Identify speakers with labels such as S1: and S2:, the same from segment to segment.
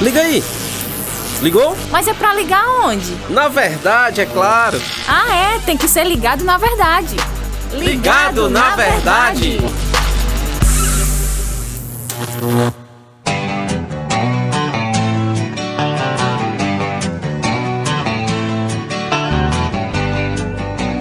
S1: Liga aí. Ligou?
S2: Mas é pra ligar onde?
S1: Na verdade, é claro.
S2: Ah, tem que ser ligado na verdade.
S1: Ligado na verdade.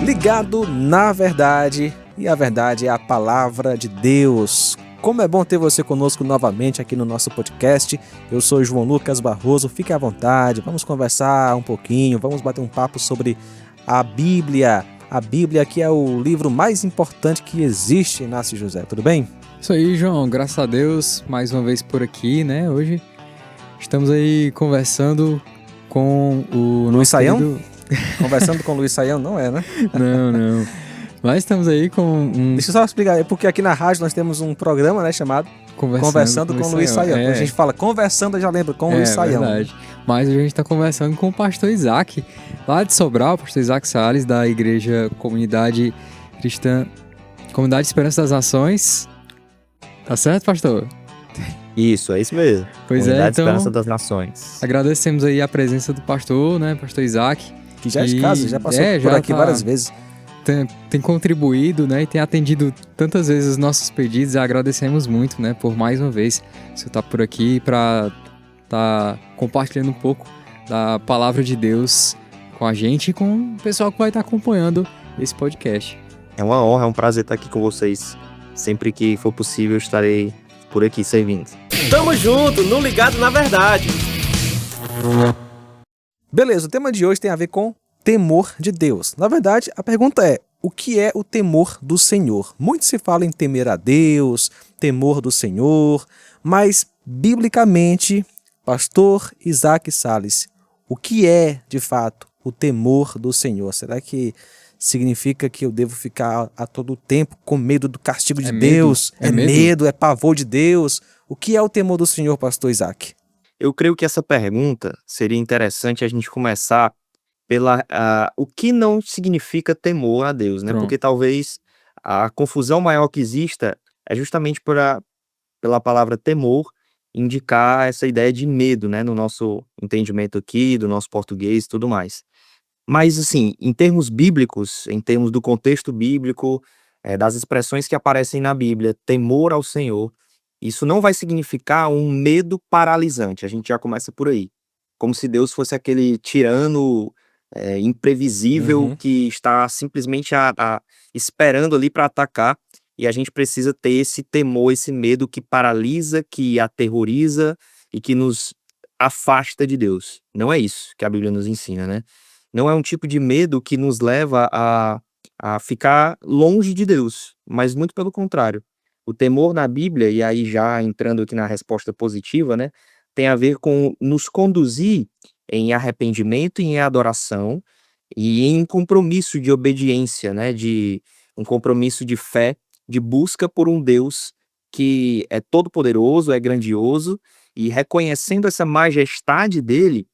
S3: Ligado na verdade, e a verdade é a palavra de Deus. Como é bom ter você conosco novamente aqui no nosso podcast. Eu sou João Lucas Barroso, fique à vontade, vamos conversar um pouquinho, vamos bater um papo sobre a Bíblia. A Bíblia que é o livro mais importante que existe, Inácio José, tudo bem?
S4: Isso aí, João, graças a Deus, mais uma vez por aqui, né? Hoje estamos aí conversando com o
S3: Luiz Saião?
S4: querido...
S3: Conversando com o Luiz Saião, não é, né?
S4: Não. Mas estamos aí com um...
S3: Deixa eu só explicar, é porque aqui na rádio nós temos um programa, né, chamado Conversando com o Luiz Saião. Quando a gente fala conversando, eu já lembro, com o Luiz Saião.
S4: É verdade. Mas a gente está conversando com o pastor Isaac, lá de Sobral, o pastor Isaac Salles, da Igreja Comunidade Cristã, Comunidade Esperança das Nações. Tá certo, pastor?
S5: Isso, é isso mesmo.
S4: Pois
S5: Comunidade
S4: então,
S5: Esperança das Nações.
S4: Agradecemos aí a presença do pastor, né, pastor Isaac.
S3: Que já é de casa, já passou por
S4: já
S3: aqui várias vezes.
S4: Tem contribuído, né, e tem atendido tantas vezes os nossos pedidos, e agradecemos muito, né, por mais uma vez você estar por aqui para estar compartilhando um pouco da palavra de Deus com a gente e com o pessoal que vai estar acompanhando esse podcast.
S5: É uma honra, é um prazer estar aqui com vocês. Sempre que for possível, eu estarei por aqui servindo.
S1: Tamo junto, no Ligado na Verdade.
S3: Beleza, o tema de hoje tem a ver com temor de Deus. Na verdade, a pergunta é: o que é o temor do Senhor? Muito se fala em temer a Deus, temor do Senhor, mas, biblicamente, pastor Isaac Salles, o que é, de fato, o temor do Senhor? Será que significa que eu devo ficar a todo tempo com medo do castigo de Deus? É medo, é pavor de Deus? O que é o temor do Senhor, pastor Isaac?
S5: Eu creio que essa pergunta seria interessante a gente começar pela o que não significa temor a Deus, né?
S4: Pronto.
S5: Porque talvez a confusão maior que exista é justamente pela palavra temor indicar essa ideia de medo, né? No nosso entendimento aqui, do nosso português e tudo mais. Mas, assim, em termos bíblicos, em termos do contexto bíblico, das expressões que aparecem na Bíblia, temor ao Senhor, isso não vai significar um medo paralisante. A gente já começa por aí. Como se Deus fosse aquele tirano imprevisível que está simplesmente esperando ali para atacar, e a gente precisa ter esse temor, esse medo que paralisa, que aterroriza e que nos afasta de Deus. Não é isso que a Bíblia nos ensina, né? Não é um tipo de medo que nos leva a ficar longe de Deus, mas muito pelo contrário. O temor na Bíblia, e aí já entrando aqui na resposta positiva, né, tem a ver com nos conduzir em arrependimento e em adoração e em compromisso de obediência, né, de um compromisso de fé, de busca por um Deus que é todo-poderoso, é grandioso, e reconhecendo essa majestade dele,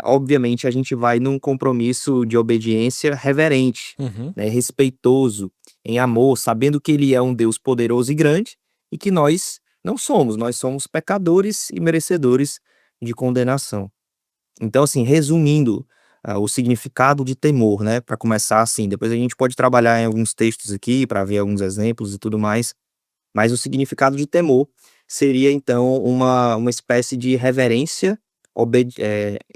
S5: obviamente a gente vai num compromisso de obediência reverente, né, respeitoso, em amor, sabendo que ele é um Deus poderoso e grande e que nós não somos, nós somos pecadores e merecedores de condenação. Então, assim, resumindo, o significado de temor, né, para começar assim, depois a gente pode trabalhar em alguns textos aqui para ver alguns exemplos e tudo mais, mas o significado de temor seria, então, uma espécie de reverência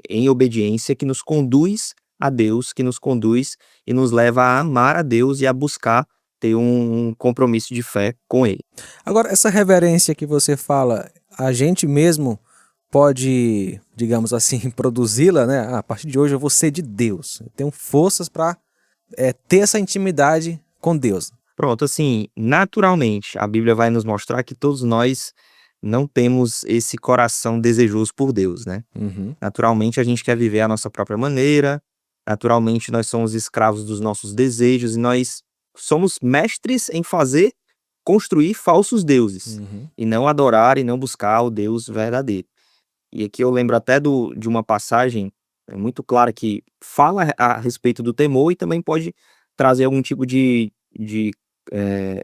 S5: em obediência que nos conduz a Deus, que nos conduz e nos leva a amar a Deus e a buscar ter um compromisso de fé com Ele.
S3: Agora, essa reverência que você fala, a gente mesmo pode, digamos assim, produzi-la, né? A partir de hoje eu vou ser de Deus. Eu tenho forças para ter essa intimidade com Deus.
S5: Pronto, assim, naturalmente, a Bíblia vai nos mostrar que todos nós não temos esse coração desejoso por Deus, né? Naturalmente, a gente quer viver a nossa própria maneira, naturalmente, nós somos escravos dos nossos desejos e nós somos mestres em construir falsos deuses, e não adorar e não buscar o Deus verdadeiro. E aqui eu lembro até de uma passagem muito clara que fala a respeito do temor e também pode trazer algum tipo de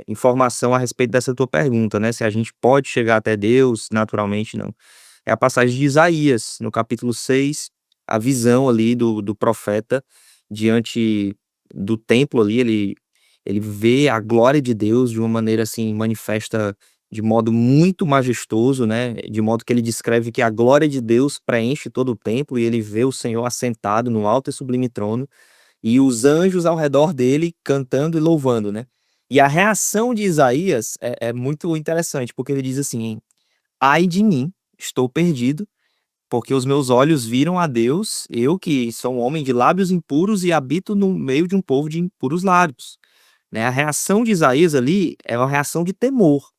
S5: informação a respeito dessa tua pergunta, né? Se a gente pode chegar até Deus, naturalmente não. é a passagem de Isaías, no capítulo 6, a visão ali do profeta diante do templo ali, ele vê a glória de Deus de uma maneira assim, manifesta de modo muito majestoso, né? De modo que ele descreve que a glória de Deus preenche todo o templo e ele vê o Senhor assentado no alto e sublime trono e os anjos ao redor dele cantando e louvando, né? E a reação de Isaías é muito interessante, porque ele diz assim: ai de mim, estou perdido, porque os meus olhos viram a Deus, eu que sou um homem de lábios impuros e habito no meio de um povo de impuros lábios. Né? A reação de Isaías ali é uma reação de temor.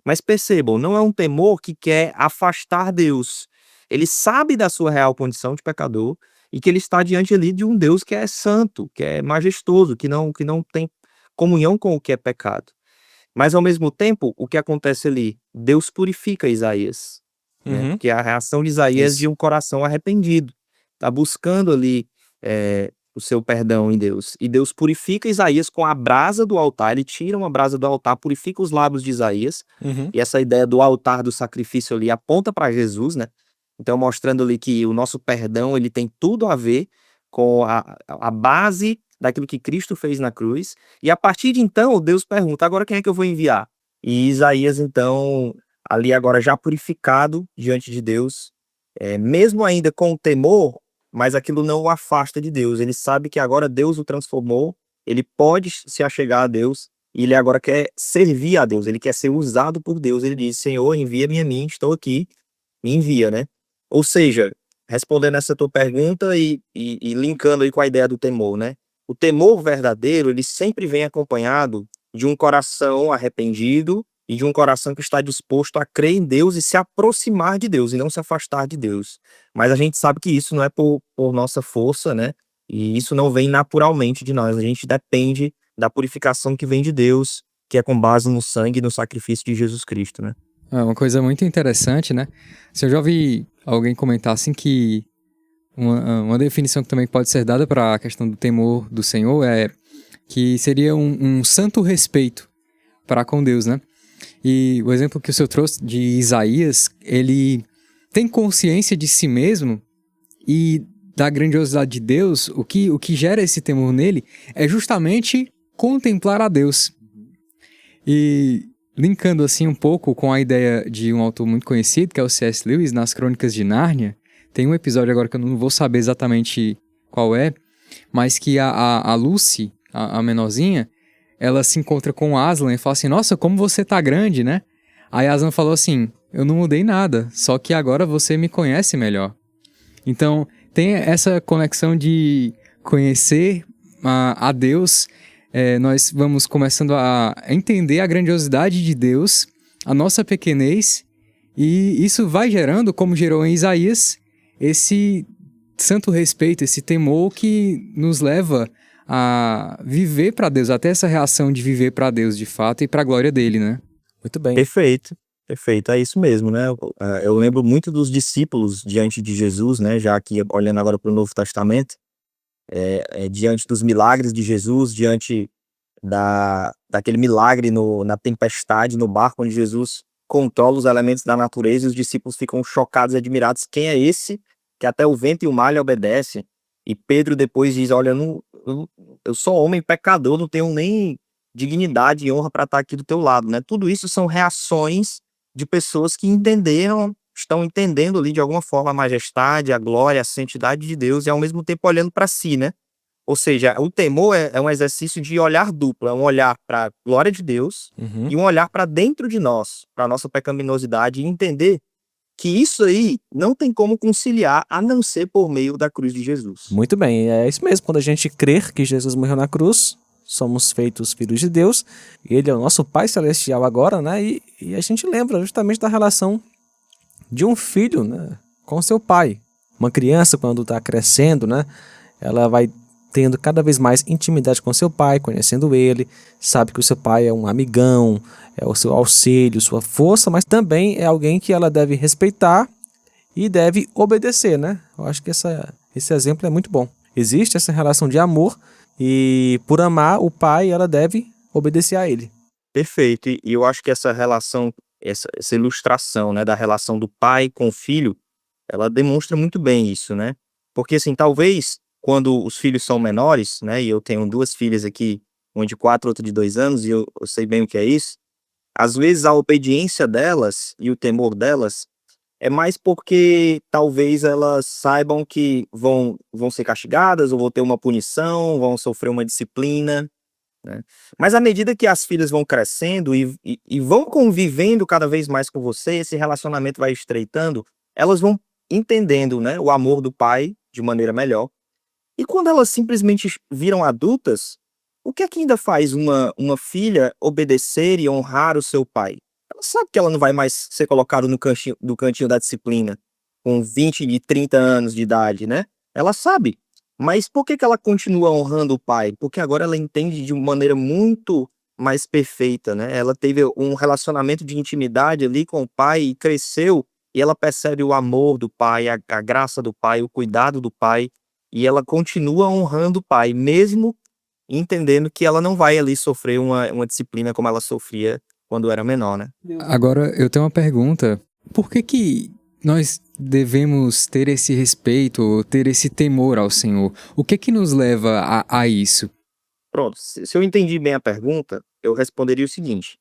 S5: Mas percebam, não é um temor que quer afastar Deus. Ele sabe da sua real condição de pecador e que ele está diante ali de um Deus que é santo, que é majestoso, que não tem comunhão com o que é pecado. Mas, ao mesmo tempo, o que acontece ali? Deus purifica Isaías. Né? Porque a reação de Isaías é de um coração arrependido. Está buscando ali o seu perdão em Deus. E Deus purifica Isaías com a brasa do altar. Ele tira uma brasa do altar, purifica os lábios de Isaías. E essa ideia do altar do sacrifício ali aponta para Jesus, né? Então, mostrando ali que o nosso perdão ele tem tudo a ver com a base daquilo que Cristo fez na cruz. E a partir de então, Deus pergunta: agora quem é que eu vou enviar? E Isaías, então, ali agora já purificado diante de Deus, mesmo ainda com temor, mas aquilo não o afasta de Deus. Ele sabe que agora Deus o transformou, ele pode se achegar a Deus, e ele agora quer servir a Deus, ele quer ser usado por Deus. Ele diz: Senhor, envia-me a mim, estou aqui, me envia, né? Ou seja, respondendo essa tua pergunta e linkando aí com a ideia do temor, né? O temor verdadeiro, ele sempre vem acompanhado de um coração arrependido e de um coração que está disposto a crer em Deus e se aproximar de Deus e não se afastar de Deus. Mas a gente sabe que isso não é por nossa força, né? E isso não vem naturalmente de nós. A gente depende da purificação que vem de Deus, que é com base no sangue e no sacrifício de Jesus Cristo, né?
S4: É uma coisa muito interessante, né? Se eu já ouvi alguém comentar assim que uma definição que também pode ser dada para a questão do temor do Senhor é que seria um santo respeito para com Deus, né? E o exemplo que o senhor trouxe de Isaías, ele tem consciência de si mesmo e da grandiosidade de Deus. O que gera esse temor nele é justamente contemplar a Deus. E linkando assim um pouco com a ideia de um autor muito conhecido, que é o C.S. Lewis, nas Crônicas de Nárnia, tem um episódio agora que eu não vou saber exatamente qual é, mas que a Lucy, a menorzinha, ela se encontra com o Aslan e fala assim: nossa, como você tá grande, né? Aí Aslan falou assim: eu não mudei nada, só que agora você me conhece melhor. Então, tem essa conexão de conhecer a Deus. Nós vamos começando a entender a grandiosidade de Deus, a nossa pequenez, e isso vai gerando, como gerou em Isaías, esse santo respeito, esse temor que nos leva a viver para Deus, até essa reação de viver para Deus de fato e para a glória dele, né?
S3: Muito bem.
S5: Perfeito, é isso mesmo, né? Eu lembro muito dos discípulos diante de Jesus, né? Já que olhando agora para o Novo Testamento, diante dos milagres de Jesus, diante daquele milagre na tempestade, no barco, onde Jesus controla os elementos da natureza e os discípulos ficam chocados e admirados. Quem é esse que até o vento e o mar lhe obedecem? E Pedro depois diz: olha, eu sou homem pecador, não tenho nem dignidade e honra para estar aqui do teu lado, né? Tudo isso são reações de pessoas que estão entendendo ali de alguma forma a majestade, a glória, a santidade de Deus e ao mesmo tempo olhando para si, né? Ou seja, o temor é um exercício de olhar duplo, é um olhar para a glória de Deus e um olhar para dentro de nós, para a nossa pecaminosidade, e entender que isso aí não tem como conciliar a não ser por meio da cruz de Jesus.
S3: Muito bem, é isso mesmo. Quando a gente crer que Jesus morreu na cruz, somos feitos filhos de Deus, ele é o nosso Pai Celestial agora, né? E a gente lembra justamente da relação de um filho, né, com seu pai. Uma criança, quando está crescendo, né, ela vai tendo cada vez mais intimidade com seu pai, conhecendo ele, sabe que o seu pai é um amigão, é o seu auxílio, sua força, mas também é alguém que ela deve respeitar e deve obedecer, né? Eu acho que esse exemplo é muito bom. Existe essa relação de amor e por amar o pai, ela deve obedecer a ele.
S5: Perfeito, e eu acho que essa relação essa ilustração, né, da relação do pai com o filho, ela demonstra muito bem isso, né? Porque, assim, talvez quando os filhos são menores, né, e eu tenho 2 filhas aqui, uma de 4, outra de 2 anos, e eu sei bem o que é isso, às vezes a obediência delas e o temor delas é mais porque talvez elas saibam que vão ser castigadas, ou vão ter uma punição, vão sofrer uma disciplina, né? Mas à medida que as filhas vão crescendo e vão convivendo cada vez mais com você, esse relacionamento vai estreitando, elas vão entendendo, né, o amor do pai de maneira melhor. E quando elas simplesmente viram adultas, o que é que ainda faz uma filha obedecer e honrar o seu pai? Ela sabe que ela não vai mais ser colocada no cantinho da disciplina com 20 e 30 anos de idade, né? Ela sabe. Mas por que ela continua honrando o pai? Porque agora ela entende de uma maneira muito mais perfeita, né? Ela teve um relacionamento de intimidade ali com o pai e cresceu, e ela percebe o amor do pai, a graça do pai, o cuidado do pai, e ela continua honrando o pai, mesmo entendendo que ela não vai ali sofrer uma disciplina como ela sofria quando era menor, né?
S4: Agora, eu tenho uma pergunta. Por que nós devemos ter esse respeito, ter esse temor ao Senhor? O que nos leva a isso?
S5: Pronto, se eu entendi bem a pergunta, eu responderia o seguinte.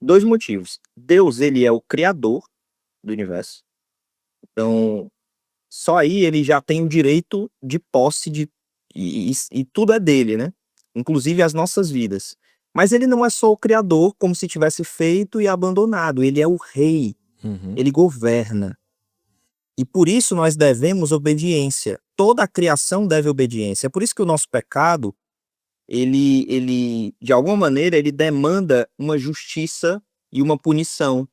S5: 2 motivos. Deus, ele é o criador do universo. Então, só aí ele já tem o direito de posse e tudo é dele, né? Inclusive as nossas vidas. Mas ele não é só o criador, como se tivesse feito e abandonado. Ele é o rei. Ele governa. E por isso nós devemos obediência. Toda a criação deve obediência. É por isso que o nosso pecado, ele de alguma maneira, ele demanda uma justiça e uma punição.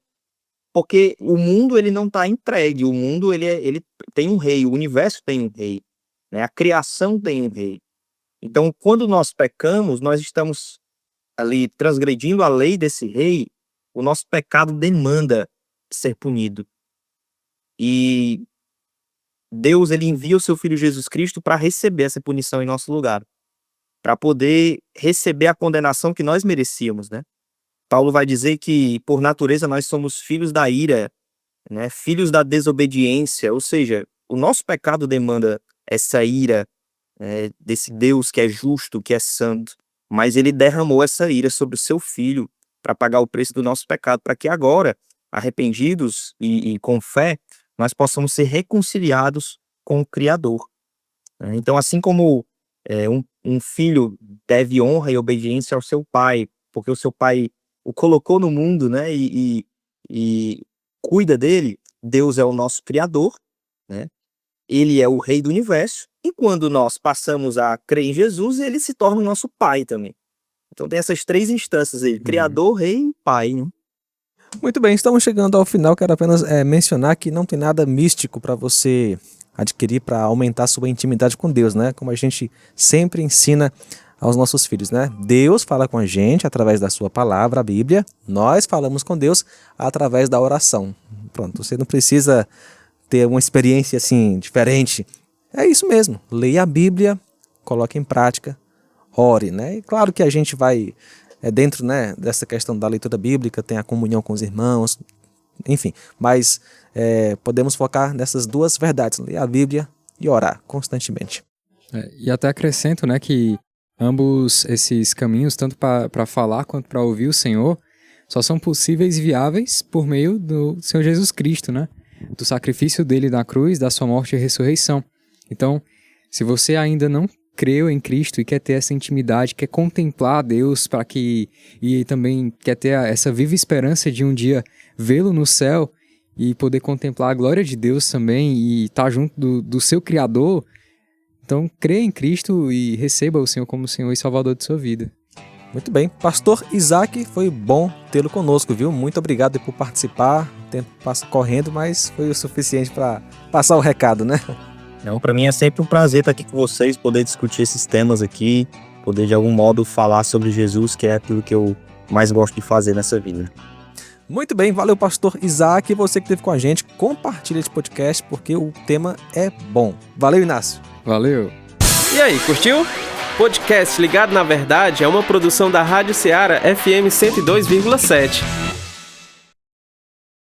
S5: Porque o mundo, ele não está entregue. O mundo, ele tem um rei. O universo tem um rei, né? A criação tem um rei. Então, quando nós pecamos, nós estamos ali transgredindo a lei desse rei. O nosso pecado demanda ser punido. E Deus, ele envia o seu Filho Jesus Cristo para receber essa punição em nosso lugar, para poder receber a condenação que nós merecíamos, né? Paulo vai dizer que, por natureza, nós somos filhos da ira, né? Filhos da desobediência, ou seja, o nosso pecado demanda essa ira, desse Deus que é justo, que é santo, mas ele derramou essa ira sobre o seu Filho para pagar o preço do nosso pecado, para que agora, arrependidos e com fé, nós possamos ser reconciliados com o Criador. Então, assim como um filho deve honra e obediência ao seu pai, porque o seu pai o colocou no mundo, né, e cuida dele, Deus é o nosso Criador, né? Ele é o Rei do Universo, e quando nós passamos a crer em Jesus, ele se torna o nosso Pai também. Então tem essas 3 instâncias aí, Criador, Rei e Pai, né?
S3: Muito bem, estamos chegando ao final. Quero apenas mencionar que não tem nada místico para você adquirir para aumentar sua intimidade com Deus, né? Como a gente sempre ensina aos nossos filhos, né? Deus fala com a gente através da sua palavra, a Bíblia. Nós falamos com Deus através da oração. Pronto, você não precisa ter uma experiência assim diferente. É isso mesmo. Leia a Bíblia, coloque em prática, ore, né? E claro que a gente vai dentro, né, dessa questão da leitura bíblica, tem a comunhão com os irmãos, enfim. Mas podemos focar nessas 2 verdades, ler a Bíblia e orar constantemente.
S4: E até acrescento, né, que ambos esses caminhos, tanto para falar quanto para ouvir o Senhor, só são possíveis e viáveis por meio do Senhor Jesus Cristo, né? Do sacrifício dele na cruz, da sua morte e ressurreição. Então, se você ainda não creu em Cristo e quer ter essa intimidade, quer contemplar a Deus e também quer ter essa viva esperança de um dia vê-lo no céu e poder contemplar a glória de Deus também e estar junto do seu Criador, então creia em Cristo e receba o Senhor como Senhor e Salvador de sua vida.
S3: Muito bem. Pastor Isaac, foi bom tê-lo conosco, viu? Muito obrigado por participar. O tempo passa correndo, mas foi o suficiente para passar o recado, né?
S5: Não, para mim é sempre um prazer estar aqui com vocês, poder discutir esses temas aqui, poder de algum modo falar sobre Jesus, que é aquilo que eu mais gosto de fazer nessa vida.
S3: Muito bem, valeu pastor Isaac, você que esteve com a gente, compartilha esse podcast porque o tema é bom. Valeu, Inácio.
S4: Valeu.
S1: E aí, curtiu? Podcast Ligado na Verdade é uma produção da Rádio Ceará FM 102,7.